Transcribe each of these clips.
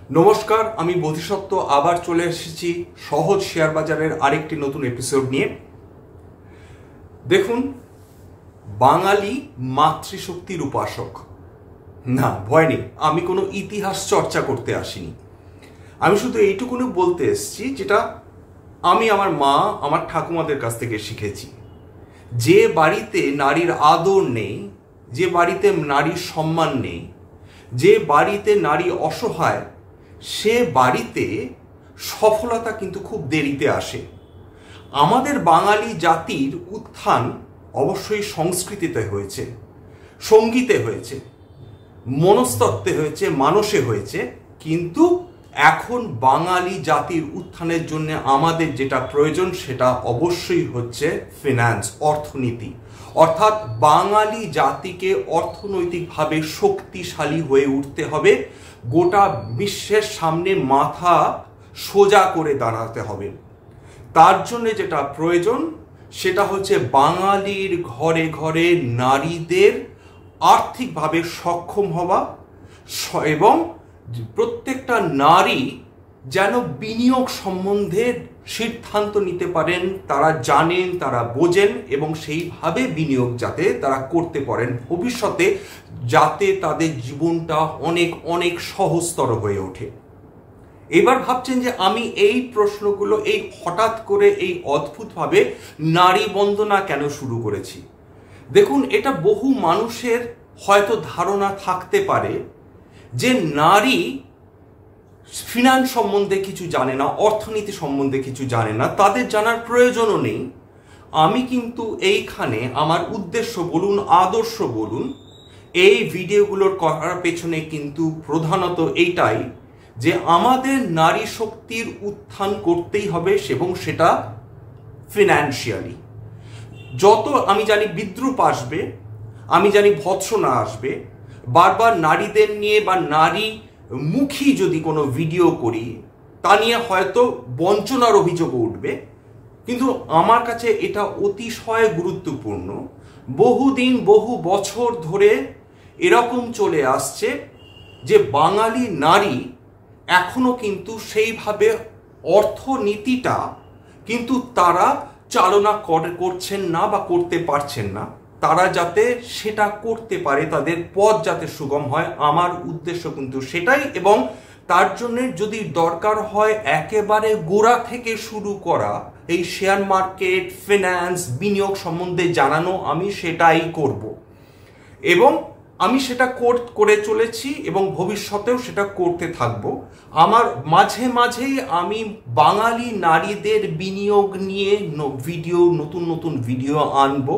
নমস্কার, আমি বোধিসত্ত্ব আবার চলে এসেছি সহজ শেয়ার বাজারের আরেকটি নতুন এপিসোড নিয়ে। দেখুন, বাঙালি মাতৃশক্তির উপাসক। না, ভয় নেই, আমি কোনো ইতিহাস চর্চা করতে আসিনি। আমি শুধু এইটুকুনি বলতে এসেছি যেটা আমি আমার মা, আমার ঠাকুমাদের কাছ থেকে শিখেছি। যে বাড়িতে নারীর আদর নেই, যে বাড়িতে নারীর সম্মান নেই, যে বাড়িতে নারী অসহায়, সে বাড়িতে সফলতা কিন্তু খুব দেরিতে আসে। আমাদের বাঙালি জাতির উত্থান অবশ্যই সংস্কৃতিতে হয়েছে, সঙ্গীতে হয়েছে, মনস্তত্ত্বে হয়েছে, মানসে হয়েছে, কিন্তু এখন বাঙালি জাতির উত্থানের জন্য আমাদের যেটা প্রয়োজন সেটা অবশ্যই হচ্ছে ফিন্যান্স, অর্থনীতি। অর্থাৎ বাঙালি জাতিকে অর্থনৈতিকভাবে শক্তিশালী হয়ে উঠতে হবে, গোটা বিশ্বের সামনে মাথা সোজা করে দাঁড়াতে হবে। তার জন্য যেটা প্রয়োজন সেটা হচ্ছে বাঙালির ঘরে ঘরে নারীদের আর্থিকভাবে সক্ষম হওয়া এবং প্রত্যেকটা নারী যেন বিনিয়োগ সম্বন্ধে সিদ্ধান্ত নিতে পারেন, তারা জানেন, তারা বোঝেন এবং সেইভাবে বিনিয়োগ যাতে তারা করতে পারেন ভবিষ্যতে, যাতে তাদের জীবনটা অনেক অনেক সহজতর হয়ে ওঠে। এবার ভাবছেন যে আমি এই প্রশ্নগুলো এই হঠাৎ করে এই অদ্ভুতভাবে নারী বন্দনা কেন শুরু করেছি। দেখুন, এটা বহু মানুষের হয়তো ধারণা থাকতে পারে যে নারী ফিনান্স সম্বন্ধে কিছু জানে না, অর্থনীতি সম্বন্ধে কিছু জানে না, তাদের জানার প্রয়োজনও নেই। আমি কিন্তু এইখানে আমার উদ্দেশ্য বলুন, আদর্শ বলুন, এই ভিডিওগুলোর করার পেছনে কিন্তু প্রধানত এইটাই যে আমাদের নারী শক্তির উত্থান করতেই হবে এবং সেটা ফিনান্সিয়ালি। যত আমি জানি বিদ্রূপ আসবে, আমি জানি ভৎসনা আসবে, বারবার নারীদের নিয়ে বা নারী মুখী যদি কোনো ভিডিও করি তা নিয়ে হয়তো বঞ্চনার অভিযোগ উঠবে, কিন্তু আমার কাছে এটা অতিশয় গুরুত্বপূর্ণ। বহুদিন বহু বছর ধরে এরকম চলে আসছে যে বাঙালি নারী এখনো কিন্তু সেইভাবে অর্থনীতিটা কিন্তু তারা চালনা করছেন না বা করতে পারছেন না। তারা যাতে সেটা করতে পারে, তাদের পথ যাতে সুগম হয়, আমার উদ্দেশ্য কিন্তু সেটাই। এবং তার জন্য যদি দরকার হয় একেবারে গোড়া থেকে শুরু করা এই শেয়ার মার্কেট, ফিন্যান্স, বিনিয়োগ সম্বন্ধে জানানো, আমি সেটাই করব এবং আমি সেটা করে চলেছি এবং ভবিষ্যতেও সেটা করতে থাকব। আমার মাঝে মাঝেই আমি বাঙালি নারীদের বিনিয়োগ নিয়ে নতুন নতুন ভিডিও আনব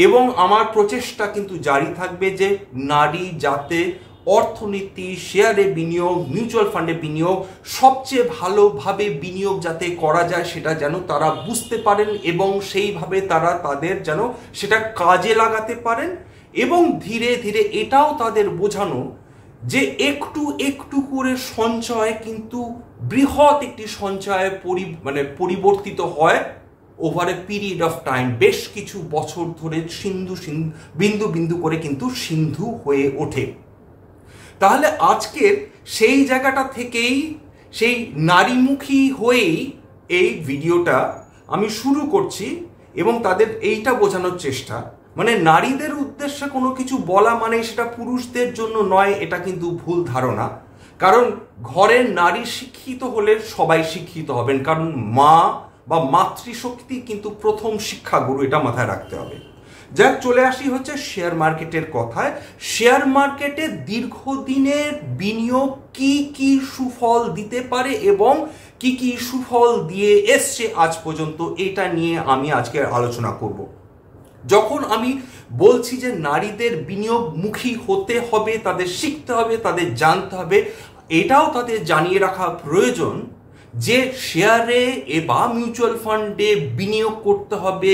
এবং আমার প্রচেষ্টা কিন্তু জারি থাকবে যে নারী যাতে অর্থনীতি, শেয়ারে বিনিয়োগ, মিউচুয়াল ফান্ডে বিনিয়োগ, সবচেয়ে ভালোভাবে বিনিয়োগ যাতে করা যায় সেটা যেন তারা বুঝতে পারেন এবং সেইভাবে তারা তাদের যেন সেটা কাজে লাগাতে পারেন। এবং ধীরে ধীরে এটাও তাদের বোঝানো যে একটু একটু করে সঞ্চয় কিন্তু বৃহৎ একটি সঞ্চয়ে পরিবর্তিত হয় over a period of time. বেশ কিছু বছর ধরে বিন্দু বিন্দু করে কিন্তু সিন্ধু হয়ে ওঠে। তাহলে আজকের সেই জায়গাটা থেকেই, সেই নারীমুখী হয়েই এই ভিডিওটা আমি শুরু করছি এবং তাদের এইটা বোঝানোর চেষ্টা, মানে নারীদের উদ্দেশ্যে কোনো কিছু বলা মানে সেটা পুরুষদের জন্য নয়, এটা কিন্তু ভুল ধারণা। কারণ ঘরের নারী শিক্ষিত হলে সবাই শিক্ষিত হবেন, কারণ মা বা মাতৃশক্তি কিন্তু প্রথম শিক্ষাগুরু, এটা মাথায় রাখতে হবে। যাক, চলে আসি হচ্ছে শেয়ার মার্কেটের কথায়। শেয়ার মার্কেটে দীর্ঘদিনের বিনিয়োগ কি কি সুফল দিতে পারে এবং কি কি সুফল দিয়ে এসছে আজ পর্যন্ত, এটা নিয়ে আমি আজকে আলোচনা করব। যখন আমি বলছি যে নারীদের বিনিয়োগমুখী হতে হবে, তাদের শিখতে হবে, তাদের জানতে হবে, এটাও তাদের জানিয়ে রাখা প্রয়োজন যে শেয়ারে বা মিউচুয়াল ফান্ডে বিনিয়োগ করতে হবে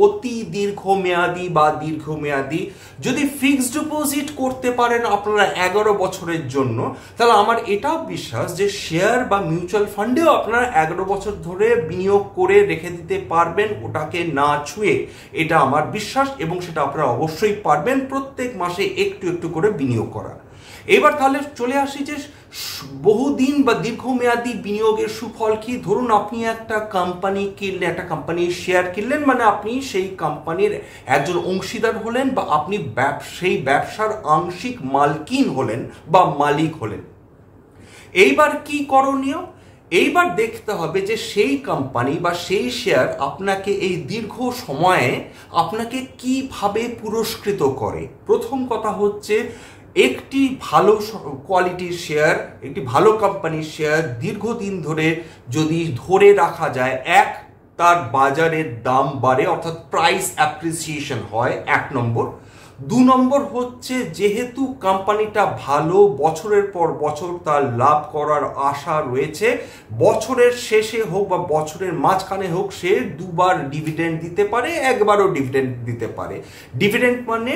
অতি দীর্ঘমেয়াদী বা দীর্ঘমেয়াদী। যদি ফিক্সড ডিপোজিট করতে পারেন আপনারা 11 বছরের জন্য, তাহলে আমার এটাও বিশ্বাস যে শেয়ার বা মিউচুয়াল ফান্ডেও আপনারা 11 বছর ধরে বিনিয়োগ করে রেখে দিতে পারবেন, ওটাকে না ছুঁয়ে। এটা আমার বিশ্বাস এবং সেটা আপনারা অবশ্যই পারবেন প্রত্যেক মাসে একটু একটু করে বিনিয়োগ করা। এবার তাহলে চলে আসি যে বহুদিন বা দীর্ঘমেয়াদী বিনিয়োগের সুফল কি। ধরুন আপনি একটা কোম্পানি কিনলেন, একটা কোম্পানির শেয়ার কিনলেন, মানে আপনি সেই কোম্পানির একজন অংশীদার হলেন বা আপনি সেই ব্যবসার আংশিক মালকিন হলেন বা মালিক হলেন। এইবার কি করণীয়? এইবার দেখতে হবে যে সেই কোম্পানি বা সেই শেয়ার আপনাকে এই দীর্ঘ সময়ে আপনাকে কিভাবে পুরস্কৃত করে। প্রথম কথা হচ্ছে, একটি ভালো কোয়ালিটির শেয়ার, একটি ভালো কোম্পানির শেয়ার দীর্ঘদিন ধরে যদি ধরে রাখা যায়, তার বাজারের দাম বাড়ে, অর্থাৎ প্রাইস অ্যাপ্রিসিয়েশন হয়, 1 নম্বর। 2 নম্বর হচ্ছে, যেহেতু কোম্পানিটা ভালো, বছরের পর বছর তার লাভ করার আশা রয়েছে, বছরের শেষে হোক বা বছরের মাঝখানে হোক সে 2বার ডিভিডেন্ড দিতে পারে, 1বারও ডিভিডেন্ড দিতে পারে। ডিভিডেন্ড মানে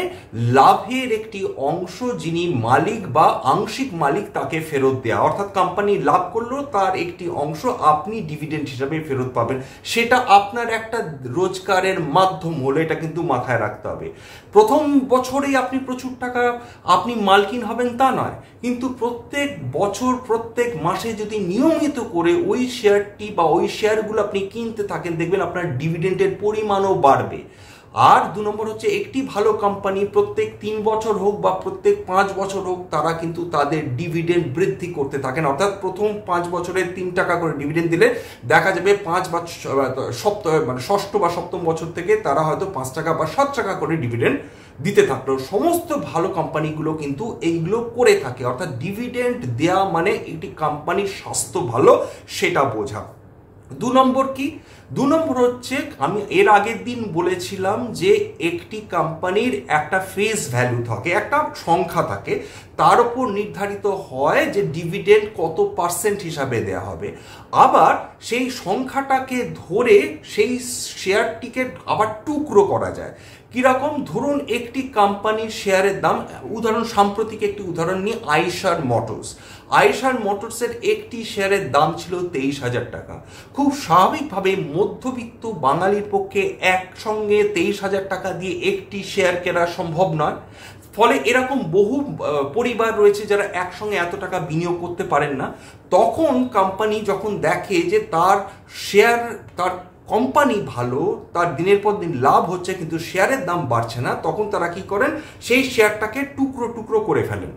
লাভের একটি অংশ যিনি মালিক বা আংশিক মালিক তাকে ফেরত দেওয়া, অর্থাৎ কোম্পানি লাভ করলো তার একটি অংশ আপনি ডিভিডেন্ড হিসাবে ফেরত পাবেন। সেটা আপনার একটা রোজগারের মাধ্যম হলো, এটা কিন্তু মাথায় রাখতে হবে। প্রথম বছরেই আপনি প্রচুর টাকা আপনি মালকিন হবেন তা নয়, কিন্তু প্রত্যেক বছর প্রত্যেক মাসে যদি নিয়মিত করে ওই শেয়ারটি বা ওই শেয়ারগুলো আপনি কিনতে থাকেন, দেখবেন আপনার ডিভিডেন্ডের পরিমাণও বাড়বে। আর 2 নম্বর হচ্ছে, একটি ভালো কোম্পানি প্রত্যেক 3 বছর হোক বা প্রত্যেক 5 বছর হোক তারা কিন্তু তাদের ডিভিডেন্ড বৃদ্ধি করতে থাকেন, অর্থাৎ প্রথম 5 বছরে 3 টাকা করে ডিভিডেন্ড দিলে দেখা যাবে 5 বা ষষ্ঠ বা সপ্তম বছর থেকে তারা হয়তো 5 টাকা বা 7 টাকা করে ডিভিডেন্ড দিতে থাকলো। সমস্ত ভালো কোম্পানিগুলো কিন্তু এইগুলো করে থাকে, অর্থাৎ ডিভিডেন্ড দেয়া মানে একটি কোম্পানির স্বাস্থ্য ভালো সেটা বোঝা। 2 নম্বর কি? 2 নম্বর হচ্ছে, আমি এর আগের দিন বলেছিলাম যে একটি কোম্পানির একটা ফেস ভ্যালু থাকে, একটা সংখ্যা থাকে, তার উপর নির্ধারিত হয় যে ডিভিডেন্ড কত % হিসাবে দেয়া হবে। আবার সেই সংখ্যাটাকে ধরে সেই শেয়ারটিকে আবার টুকরো করা যায়। কিরকম? ধরুন একটি কোম্পানির শেয়ারের দাম, উদাহরণ সাম্প্রতিক একটি উদাহরণ নিয়ে, আইশার মোটরসের একটি শেয়ারের দাম ছিল 23,000 টাকা। খুব স্বাভাবিকভাবে মধ্যবিত্ত বাঙালির পক্ষে একসঙ্গে 23,000 টাকা দিয়ে একটি শেয়ার কেনা সম্ভব নয়। ফলে এরকম বহু পরিবার রয়েছে যারা একসঙ্গে এত টাকা বিনিয়োগ করতে পারেন না। তখন কোম্পানি যখন দেখে যে তার কোম্পানি ভালো, তার দিনের পর দিন লাভ হচ্ছে কিন্তু শেয়ারের দাম বাড়ছে না, তখন তারা কি করেন, সেই শেয়ারটাকে টুকরো টুকরো করে ফেলেন।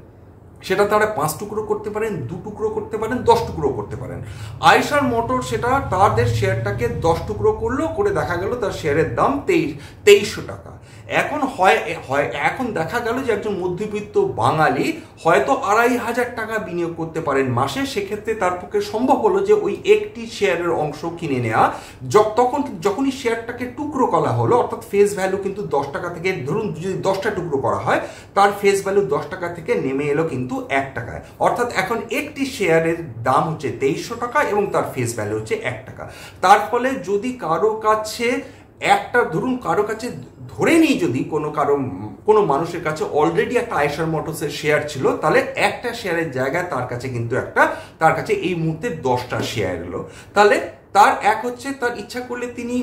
সেটা তারা 5 টুকরো করতে পারেন, 2 টুকরো করতে পারেন, 10 টুকরো করতে পারেন। আইশার মোটর সেটা তাদের শেয়ারটাকে 10 টুকরো করলো, করে দেখা গেল তার শেয়ারের দাম 2300 টাকা। এখন দেখা গেল যে একজন মধ্যবিত্ত বাঙালি হয়তো 2,500 টাকা বিনিয়োগ করতে পারেন মাসে, সেক্ষেত্রে তার পক্ষে সম্ভব হলো যে ওই একটি শেয়ারের অংশ কিনে নেওয়া। যখনই শেয়ারটাকে টুকরো করা হলো, অর্থাৎ ফেস ভ্যালু কিন্তু 10 টাকা থেকে, ধরুন যদি 10টা টুকরো করা হয়, তার ফেস ভ্যালু 10 টাকা থেকে নেমে এলো কিন্তু 1 টাকায়। অর্থাৎ এখন একটি শেয়ারের দাম হচ্ছে 2300 টাকা এবং তার ফেস ভ্যালু হচ্ছে 1 টাকা। তার ফলে যদি কারো কাছে ধরে নিই, যদি কোনো মানুষের কাছে অলরেডি একটা আইশার মোটরসের শেয়ার ছিল, তাহলে একটা শেয়ারের জায়গায় তার কাছে এই মুহূর্তে 10টা শেয়ার এলো। তাহলে তার তার ইচ্ছা করলে তিনি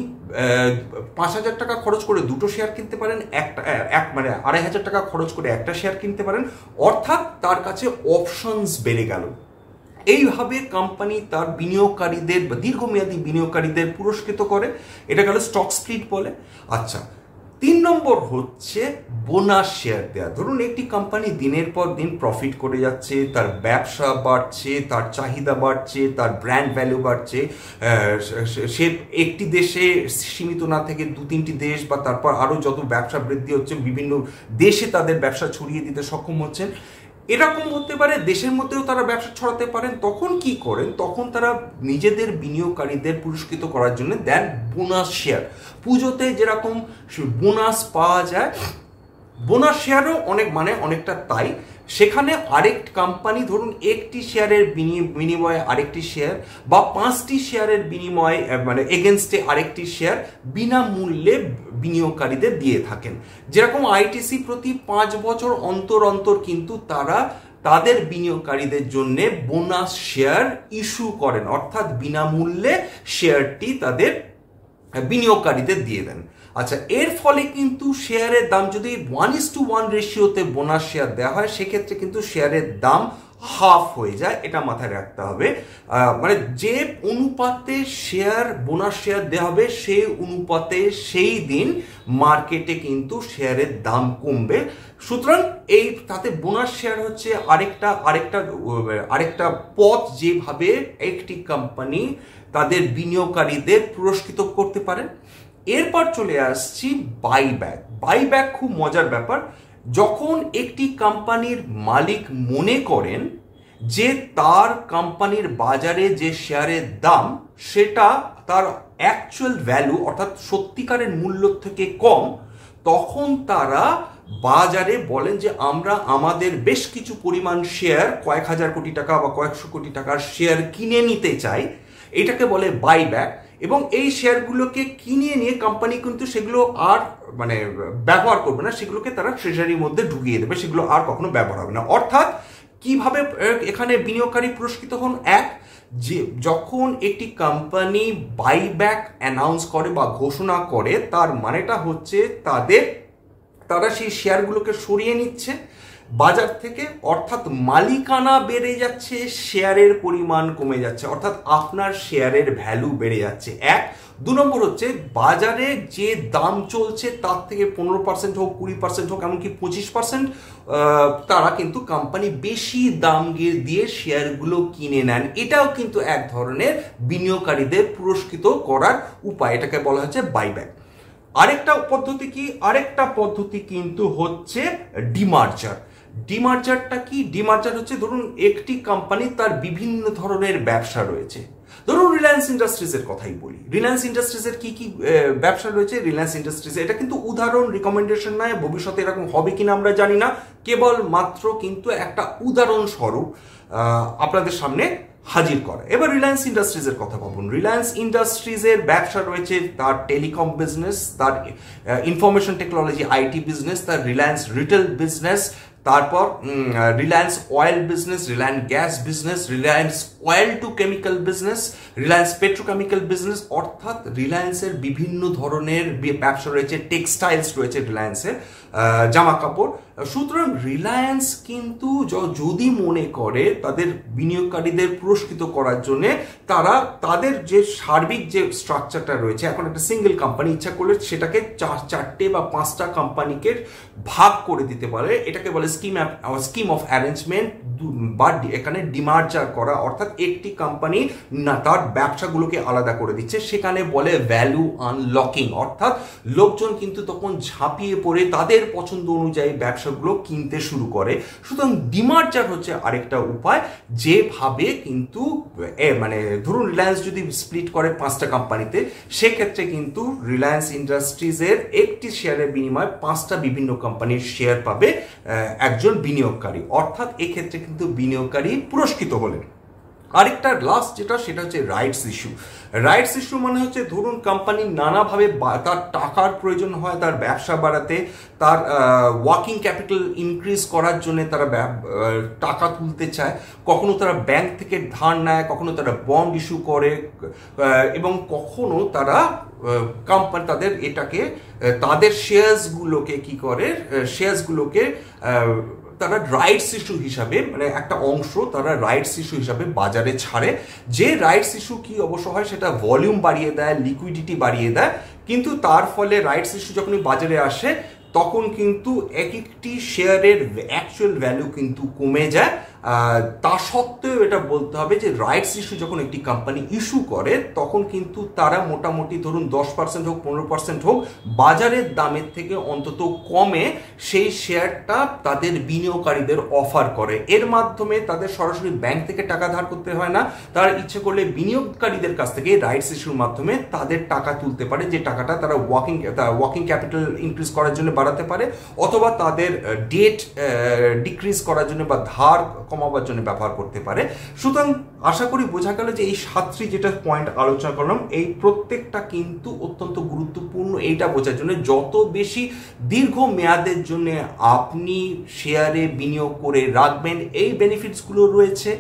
5,000 টাকা খরচ করে 2টো শেয়ার কিনতে পারেন, মানে 2,500 টাকা খরচ করে একটা শেয়ার কিনতে পারেন, অর্থাৎ তার কাছে অপশনস বেড়ে গেল। এইভাবে কোম্পানি তার বিনিয়োগকারীদের বা দীর্ঘমেয়াদী বিনিয়োগকারীদের পুরস্কৃত করে, এটা গেল স্টক স্প্লিট বলে। আচ্ছা, 3 নম্বর হচ্ছে বোনাস শেয়ার দেয়া। ধরুন একটি কোম্পানি দিনের পর দিন প্রফিট করে যাচ্ছে, তার ব্যবসা বাড়ছে, তার চাহিদা বাড়ছে, তার ব্র্যান্ড ভ্যালু বাড়ছে, সে একটি দেশে সীমিত না থেকে 2-3টি দেশ বা তারপর আরও যত ব্যবসা বৃদ্ধি হচ্ছে, বিভিন্ন দেশে তাদের ব্যবসা ছড়িয়ে দিতে সক্ষম হচ্ছেন। এরকম হতে পারে দেশের মধ্যেও তারা ব্যবসা ছড়াতে পারেন। তখন কি করেন? তখন তারা নিজেদের বিনিয়োগকারীদের পুরস্কৃত করার জন্য দেন বোনাস শেয়ার। পুজোতে যেরকম বোনাস পাওয়া যায়, বোনাস শেয়ারও অনেকটা তাই। সেখানে আরেকটি কোম্পানি, ধরুন একটি শেয়ারের বিনিময়ে আরেকটি শেয়ার বা 5টি শেয়ারের বিনিময়ে মানে এগেনস্টে আরেকটি শেয়ার বিনামূল্যে বিনিয়োগকারীদের দিয়ে থাকেন। যেরকম আইটিসি প্রতি 5 বছর অন্তর কিন্তু তারা তাদের বিনিয়োগকারীদের জন্য বোনাস শেয়ার ইস্যু করেন, অর্থাৎ বিনামূল্যে শেয়ারটি তাদের বিনিয়োগকারীদের দিয়ে দেন। আচ্ছা, এর ফলে কিন্তু শেয়ারের দাম যদি 1:1 রেশিওতে বোনাস শেয়ার দেওয়া হয়, সেক্ষেত্রে কিন্তু শেয়ারের দাম হাফ হয়ে যায়, এটা মাথায় রাখতে হবে। মানে যে অনুপাতে শেয়ার বোনাস শেয়ার দেওয়া হবে সেই অনুপাতে সেই দিন মার্কেটে কিন্তু শেয়ারের দাম কমবে। সুতরাং এই তাতে বোনাস শেয়ার হচ্ছে আরেকটা পথ যেভাবে একটি কোম্পানি তাদের বিনিয়োগকারীদের পুরস্কৃত করতে পারে। এরপর চলে আসছি বাইব্যাক খুব মজার ব্যাপার। যখন একটি কোম্পানির মালিক মনে করেন যে তার কোম্পানির বাজারে যে শেয়ারের দাম সেটা তার অ্যাকচুয়াল ভ্যালু অর্থাৎ সত্যিকারের মূল্য থেকে কম, তখন তারা বাজারে বলেন যে আমরা আমাদের বেশ কিছু পরিমাণ শেয়ার, কয়েক হাজার কোটি টাকা বা কয়েকশো কোটি টাকার শেয়ার কিনে নিতে চাই। এটাকে বলে বাইব্যাক। এবং এই শেয়ারগুলোকে কিনে নিয়ে কোম্পানি কিন্তু সেগুলো আর মানে ব্যবহার করবে না, সেগুলোকে তারা ট্রেজারির মধ্যে ঢুকিয়ে দেবে, সেগুলো আর কখনো ব্যবহার হবে না। অর্থাৎ কিভাবে এখানে বিনিয়োগকারী পুরস্কৃত হন? যে যখন একটি কোম্পানি বাইব্যাক অ্যানাউন্স করে বা ঘোষণা করে, তার মানেটা হচ্ছে তারা সেই শেয়ারগুলোকে সরিয়ে নিচ্ছে বাজার থেকে, অর্থাৎ মালিকানা বেড়ে যাচ্ছে, শেয়ারের পরিমাণ কমে যাচ্ছে, অর্থাৎ আপনার শেয়ারের ভ্যালু বেড়ে যাচ্ছে। 2 নম্বর হচ্ছে বাজারে যে দাম চলছে তার থেকে 15% হোক, 20% হোক, এমনকি 25% তারা কিন্তু কোম্পানি বেশি দাম দিয়ে শেয়ারগুলো কিনে নেন। এটাও কিন্তু এক ধরনের বিনিয়োগকারীদের পুরস্কৃত করার উপায়, এটাকে বলা হচ্ছে বাইব্যাক। আরেকটা পদ্ধতি কিন্তু হচ্ছে ডিমার্জারটা কি? ডিমার্জার হচ্ছে, ধরুন একটি কোম্পানি তার বিভিন্ন ধরনের ব্যবসা রয়েছে। ধরুন রিলায়েন্স ইন্ডাস্ট্রিজের কথাই বলি। রিলায়েন্স ইন্ডাস্ট্রিজের কি কি ব্যবসা রয়েছে? রিলায়েন্স ইন্ডাস্ট্রিজ, এটা কিন্তু উদাহরণ, রিকমেন্ডেশন নয়, ভবিষ্যতে এরকম হবে কিনা আমরা জানি না, কেবল মাত্র কিন্তু একটা উদাহরণ স্বরূপ আপনাদের সামনে হাজির করা। এবার রিলায়েন্স ইন্ডাস্ট্রিজের কথা ভাবুন। রিলায়েন্স ইন্ডাস্ট্রিজের ব্যবসা রয়েছে তার টেলিকম বিজনেস, তার ইনফরমেশন টেকনোলজি আইটি বিজনেস, তার রিলায়েন্স রিটেল বিজনেস, তারপর Reliance oil business, Reliance gas business, Reliance oil two chemical business, Reliance petrochemical business, অর্থাৎ রিলায়েন্সের বিভিন্ন ধরনের ব্যবসা রয়েছে। টেক্সটাইলস রয়েছে রিলায়েন্সের, জামা কাপড়। সুতরাং রিলায়েন্স কিন্তু যদি মনে করে তাদের বিনিয়োগকারীদের পুরস্কৃত করার জন্য, তারা তাদের যে সার্বিক যে স্ট্রাকচারটা রয়েছে, এখন একটা সিঙ্গেল কোম্পানি ইচ্ছা করলে সেটাকে 4-4টে বা 5টা কোম্পানিকে ভাগ করে দিতে পারে। এটাকে বলে স্কিম অফ অ্যারেঞ্জমেন্ট, বা এখানে ডিমার্জার করা, অর্থাৎ একটি কোম্পানি না তার ব্যবসাগুলোকে আলাদা করে দিচ্ছে, সেখানে বলে ভ্যালু আনলকিং। অর্থাৎ লোকজন কিন্তু তখন ঝাঁপিয়ে পড়ে তাদের পছন্দ অনুযায়ী ব্যবসাগুলো কিনতে শুরু করে। সুতরাং ডিমার্জার হচ্ছে আরেকটা উপায়, যেভাবে কিন্তু মানে ধরুন রিলায়েন্স যদি স্প্লিট করে 5টা কোম্পানিতে, সেক্ষেত্রে কিন্তু রিলায়েন্স ইন্ডাস্ট্রিজের একটি শেয়ারের বিনিময়ে 5টা বিভিন্ন কোম্পানির শেয়ার পাবে একজন বিনিয়োগকারী। অর্থাৎ এক্ষেত্রে কিন্তু বিনিয়োগকারী পুরস্কৃত হলেন। আরেকটা লাস্ট যেটা, সেটা হচ্ছে রাইটস ইস্যু। মানে হচ্ছে ধরুন কোম্পানি নানাভাবে তার টাকার প্রয়োজন হয় তার ব্যবসা বাড়াতে, তার ওয়ার্কিং ক্যাপিটাল ইনক্রিজ করার জন্য তারা টাকা তুলতে চায়। কখনো তারা ব্যাংক থেকে ধার নেয়, কখনো তারা বন্ড ইস্যু করে, এবং কখনো তারা কোম্পানি তাদের শেয়ারসগুলোকে তারা রাইটস ইস্যু হিসাবে, মানে একটা অংশ তারা রাইটস ইস্যু হিসাবে বাজারে ছাড়ে। যে রাইটস ইস্যু কি অবশ্য হয়, সেটা ভলিউম বাড়িয়ে দেয়, লিকুইডিটি বাড়িয়ে দেয়, কিন্তু তার ফলে রাইটস ইস্যু যখনই বাজারে আসে তখন কিন্তু একটি শেয়ারের অ্যাকচুয়াল ভ্যালু কিন্তু কমে যায়। তা সত্ত্বেও এটা বলতে হবে যে রাইটস ইস্যু যখন একটি কোম্পানি ইস্যু করে, তখন কিন্তু তারা মোটামুটি ধরুন 10% হোক, 15% হোক, বাজারের দামের থেকে অন্তত কমে সেই শেয়ারটা তাদের বিনিয়োগকারীদের অফার করে। এর মাধ্যমে তাদের সরাসরি ব্যাংক থেকে টাকা ধার করতে হয় না, তারা ইচ্ছে করলে বিনিয়োগকারীদের কাছ থেকে রাইটস ইস্যুর মাধ্যমে তাদের টাকা তুলতে পারে, যে টাকাটা তারা ওয়ার্কিং ক্যাপিটাল ইনক্রিজ করার জন্য বাড়াতে পারে, অথবা তাদের ডেট ডিক্রিজ করার জন্য বা ধার কমাবার জন্য ব্যবহার করতে পারে। সুতরাং আশা করি বোঝা গেল যে এই 7টি যেটা পয়েন্ট আলোচনা করলাম, এই প্রত্যেকটা কিন্তু অত্যন্ত গুরুত্বপূর্ণ এইটা বোঝার জন্য, যত বেশি দীর্ঘ মেয়াদের জন্য আপনি শেয়ারে বিনিয়োগ করে রাখবেন, এই বেনিফিটসগুলো রয়েছে।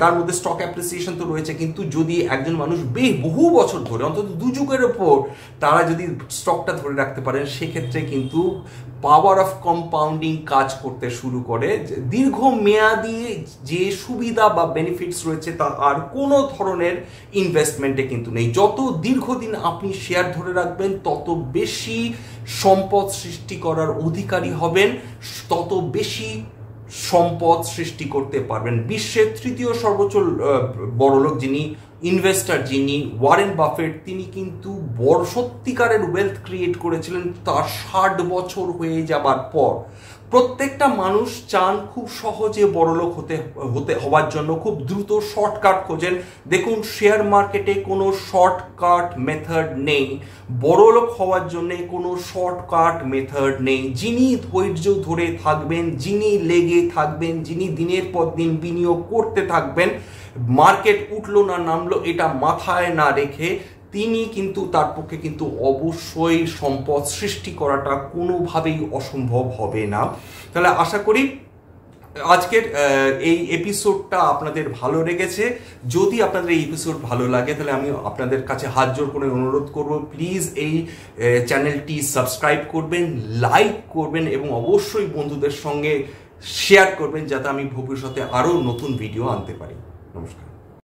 তার মধ্যে স্টক অ্যাপ্রিসিয়েশন তো রয়েছে, কিন্তু যদি একজন মানুষ বহু বছর ধরে অন্তত 2 যুগের ওপর তারা যদি স্টকটা ধরে রাখতে পারেন, সেক্ষেত্রে কিন্তু পাওয়ার অফ কম্পাউন্ডিং কাজ করতে শুরু করে। দীর্ঘ মেয়াদি যে সুবিধা বা বেনিফিটস রয়েছে তা আর কোনো ধরনের ইনভেস্টমেন্টে কিন্তু নেই। যত দীর্ঘদিন আপনি শেয়ার ধরে রাখবেন, তত বেশি সম্পদ সৃষ্টি করার অধিকারী হবেন, তত বেশি সম্পদ সৃষ্টি করতে পারবেন। বিশ্বের তৃতীয় সর্বোচ্চ বড়লোক যিনি ইনভেস্টার, যিনি ওয়ারেন বাফেট, তিনি কিন্তু বড় সত্যিকারের ওয়েলথ ক্রিয়েট করেছিলেন তার 60 বছর হয়ে যাবার পর। প্রত্যেকটা মানুষ চান খুব সহজে বড়লোক হওয়ার জন্য খুব দ্রুত শর্টকাট খোঁজেন। দেখুন, শেয়ার মার্কেটে কোনো শর্টকাট মেথড নেই, বড়লোক হওয়ার জন্য কোনো শর্টকাট মেথড নেই। যিনি ধৈর্য ধরে থাকবেন, যিনি লেগে থাকবেন, যিনি দিনের পর দিন বিনিয়োগ করতে থাকবেন, মার্কেট উঠলো না নামলো এটা মাথায় না রেখে, তিনি কিন্তু তার পক্ষে কিন্তু অবশ্যই সম্পদ সৃষ্টি করাটা কোনোভাবেই অসম্ভব হবে না। তাহলে আশা করি আজকের এই এপিসোডটা আপনাদের ভালো লেগেছে। যদি আপনাদের এই এপিসোড ভালো লাগে, তাহলে আমি আপনাদের কাছে হাত জোর করে অনুরোধ করব, প্লিজ এই চ্যানেলটি সাবস্ক্রাইব করবেন, লাইক করবেন এবং অবশ্যই বন্ধুদের সঙ্গে শেয়ার করবেন, যাতে আমি ভবিষ্যতে আরও নতুন ভিডিও আনতে পারি। নমস্কার।